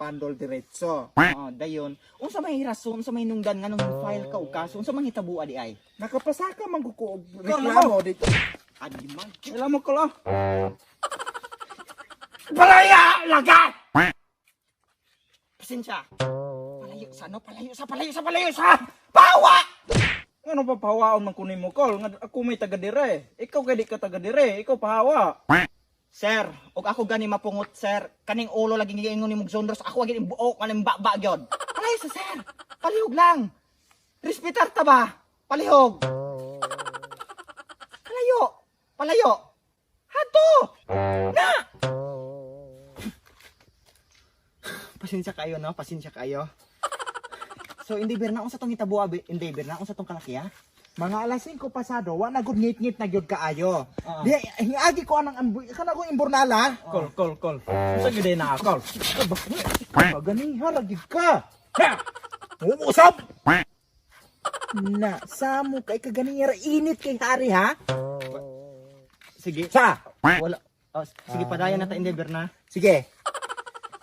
handle diretso. Dayon. Unsa may rason sa may nungdan nga nung file ka og kaso unsa man hitabo di ay? Nakapasa ka man ko reklamo dito. Adi man. Alam mo ko lo. Palaya lagat. Pasensya. Palayo sa bawa. Ano pa pahawaon man kunin mo kol? Nga ako may taga dire. Ikaw kay di ka taga dire. Ikaw pahawa. Sir, og ako gani mapungot sir. Kaning ulo lagi giingon ni mong zonros ako gani buok kaning baba gyud. Palayo sa sir. Palihog lang. Respetar ta ba? Palihog. Palayo. Hato. Na. Pasensya kayo. So, hindi bir na akong sa tong itabo, hindi bir na akong sa tong kalaki, ha? Mga alas 5 pasado, wa na gud ngit-ngit na gyud kaayo. Di hinagi ko anang kana ko imburnala. Kol. Unsa gyud na kol? Gani halagid ka. Umusap. Na, samo kay kaganira init kay hari ha. Sige. Sa. Wala. Oh, sige, padayan na ta, hindi bir na. Sige.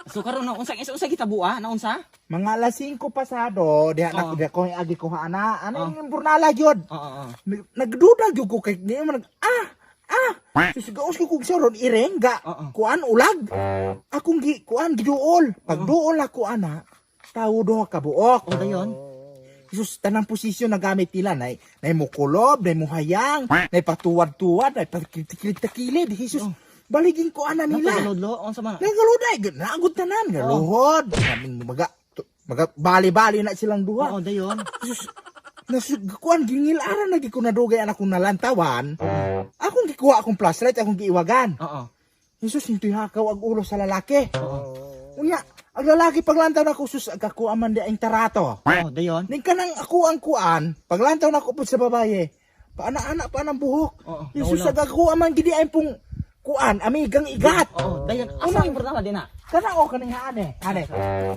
So, karon unsa gitabo, ha? Naunsa? Mga alas 5 pasado, diha na ko agi ko ana. Ano yung imburnala gyud? Nagduda gyud ko kay di man Sigaos ko kung soron irengga. Kuan ulag. Akong kuan giduol. Pagduol ako ana, tawo do ka buok. Dayon. Sus tanang posisyon na gamit nila nay mukulob, nay muhayang, nay patuwad-tuwad, nay pakilit-kilid. Jesus. Baligin ko ana nila. Nagaludlo unsa man? Nagaluday, naagod tanan, galuhod. Kaming maga bali-bali na silang duha. Dayon. Jesus. Kuan gingil ara lagi ko nadugay anak kong nalantawan. Akong gikuha akong flashlight, akong giiwagan. Jesus, hindi hakaw ang ulo sa lalaki. Unya, ang lalaki paglantaw na ko sus agakuha man di ang tarato. Dayon. Ning kanang ako ang kuan, paglantaw na ko pud sa babaye. Paana-ana pa ng buhok. Jesus, agakuha man gidi ay pong kuan, amigang igat. Dayon. Asa ang importante din na? Kanang kaning ane.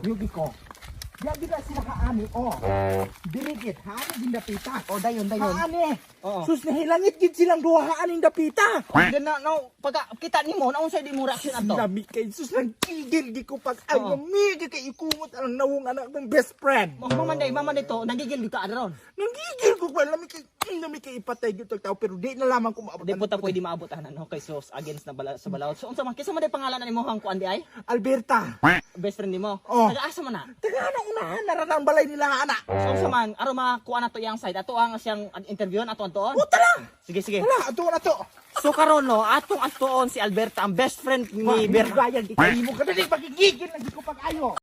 Yugi ko. Ya gida sila kaani dirigit haani dapita. Dayon. Haani. Sus nahilangit gid silang duha haani dapita. Then no pag kita nimo naon sa di mo reaction ato? Lami kay sus nang kigil di ko pag ay mami kay ikumot ang nawong anak ng best friend. Mamanday to nagigil ka aron. Nanggigil ko pa lami kay ipatay gid tao pero di na lamang ko maabot. Di po ta pwede maabot no kay sus against na sa balawod. So unsa man kinsa man day pangalan nimo hang kuan di ay? Alberta. Best friend nimo. Taga-asa man na? Taga unahan naranang balay nila ana. So unsa man aron makuha na to iyang side ato ang siyang interview ato antoon. Tara. Sige. Wala ato na to. So karon no atong antoon si Alberta ang best friend ni Berta. Bayag di kay mo kada di pagigigil lagi ko pag ayo.